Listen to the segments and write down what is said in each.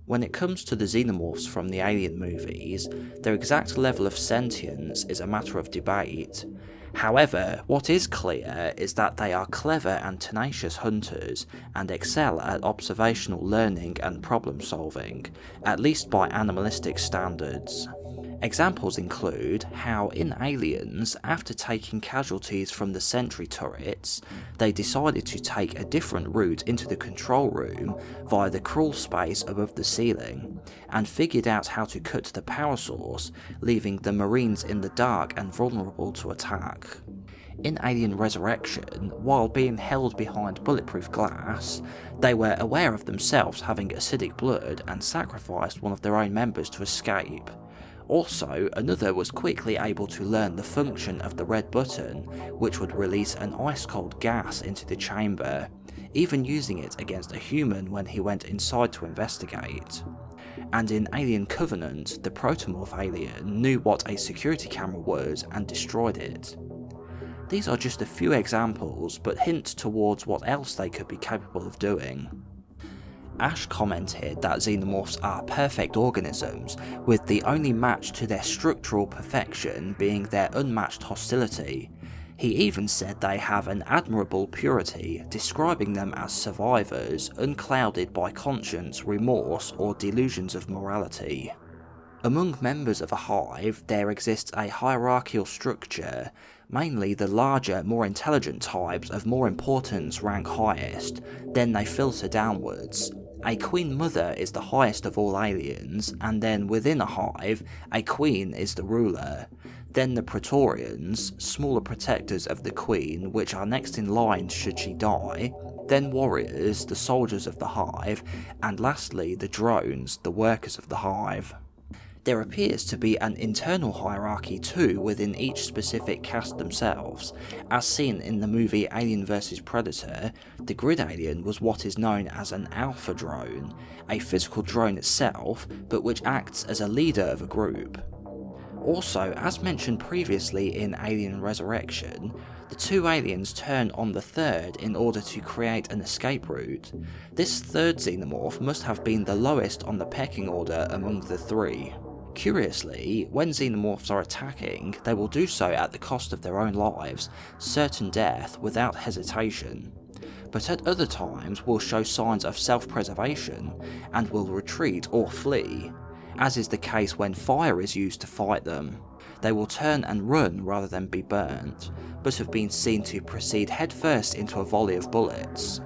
When it comes to the xenomorphs from the Alien movies, their exact level of sentience is a matter of debate. However, what is clear is that they are clever and tenacious hunters and excel at observational learning and problem solving, at least by animalistic standards. Examples include how in Aliens, after taking casualties from the sentry turrets, they decided to take a different route into the control room via the crawlspace above the ceiling, and figured out how to cut the power source, leaving the Marines in the dark and vulnerable to attack. In Alien Resurrection, while being held behind bulletproof glass, they were aware of themselves having acidic blood and sacrificed one of their own members to escape. Also, another was quickly able to learn the function of the red button, which would release an ice-cold gas into the chamber, even using it against a human when he went inside to investigate. And in Alien Covenant, the protomorph alien knew what a security camera was and destroyed it. These are just a few examples, but hint towards what else they could be capable of doing. Ash commented that xenomorphs are perfect organisms, with the only match to their structural perfection being their unmatched hostility. He even said they have an admirable purity, describing them as survivors, unclouded by conscience, remorse, or delusions of morality. Among members of a hive, there exists a hierarchical structure. Mainly the larger, more intelligent types of more importance rank highest, then they filter downwards. A queen mother is the highest of all aliens, and then within a hive, a queen is the ruler. Then the Praetorians, smaller protectors of the queen, which are next in line should she die. Then warriors, the soldiers of the hive, and lastly the drones, the workers of the hive. There appears to be an internal hierarchy too within each specific caste themselves. As seen in the movie Alien vs Predator, the grid alien was what is known as an alpha drone, a physical drone itself, but which acts as a leader of a group. Also, as mentioned previously in Alien Resurrection, the two aliens turn on the third in order to create an escape route. This third xenomorph must have been the lowest on the pecking order among the three. Curiously, when xenomorphs are attacking, they will do so at the cost of their own lives, certain death without hesitation. But at other times will show signs of self-preservation, and will retreat or flee, as is the case when fire is used to fight them. They will turn and run rather than be burnt, but have been seen to proceed headfirst into a volley of bullets.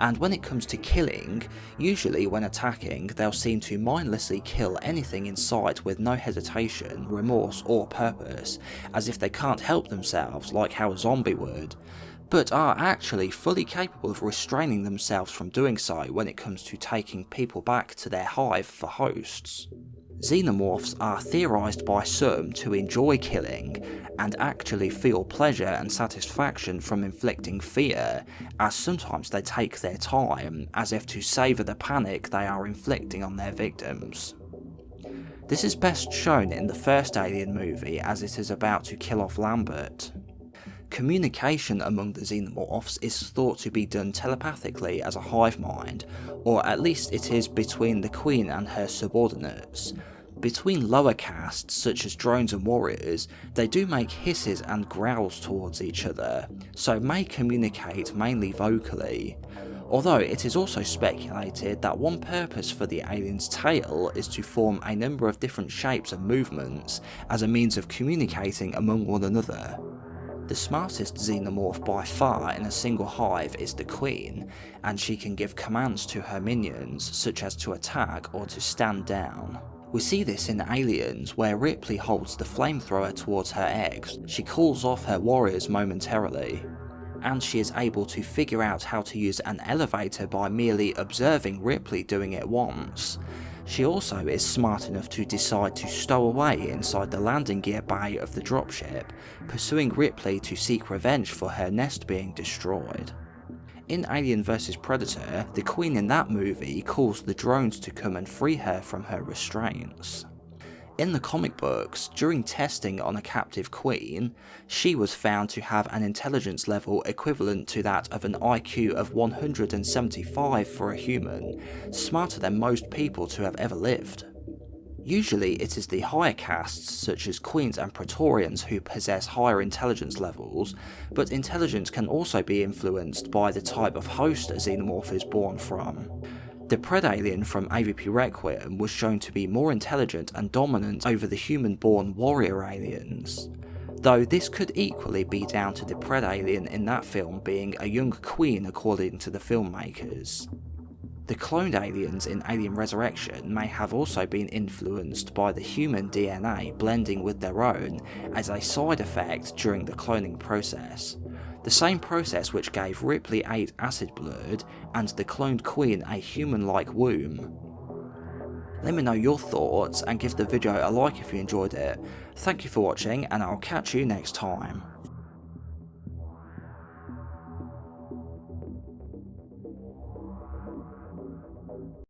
And when it comes to killing, usually when attacking, they'll seem to mindlessly kill anything in sight with no hesitation, remorse or purpose, as if they can't help themselves like how a zombie would, but are actually fully capable of restraining themselves from doing so when it comes to taking people back to their hive for hosts. Xenomorphs are theorised by some to enjoy killing, and actually feel pleasure and satisfaction from inflicting fear, as sometimes they take their time, as if to savour the panic they are inflicting on their victims. This is best shown in the first Alien movie as it is about to kill off Lambert. Communication among the xenomorphs is thought to be done telepathically as a hive mind, or at least it is between the queen and her subordinates. Between lower castes, such as drones and warriors, they do make hisses and growls towards each other, so may communicate mainly vocally. Although it is also speculated that one purpose for the alien's tail is to form a number of different shapes and movements as a means of communicating among one another. The smartest xenomorph by far in a single hive is the queen, and she can give commands to her minions, such as to attack or to stand down. We see this in Aliens, where Ripley holds the flamethrower towards her eggs. She calls off her warriors momentarily, and she is able to figure out how to use an elevator by merely observing Ripley doing it once. She also is smart enough to decide to stow away inside the landing gear bay of the dropship, pursuing Ripley to seek revenge for her nest being destroyed. In Alien vs Predator, the queen in that movie calls the drones to come and free her from her restraints. In the comic books, during testing on a captive queen, she was found to have an intelligence level equivalent to that of an IQ of 175 for a human, smarter than most people to have ever lived. Usually it is the higher castes, such as queens and praetorians, who possess higher intelligence levels, but intelligence can also be influenced by the type of host a xenomorph is born from. The Predalien from AVP Requiem was shown to be more intelligent and dominant over the human-born warrior aliens, though this could equally be down to the Predalien in that film being a young queen according to the filmmakers. The cloned aliens in Alien Resurrection may have also been influenced by the human DNA blending with their own as a side effect during the cloning process. The same process which gave Ripley 8 acid blood and the cloned queen a human-like womb. Let me know your thoughts and give the video a like if you enjoyed it. Thank you for watching and I'll catch you next time.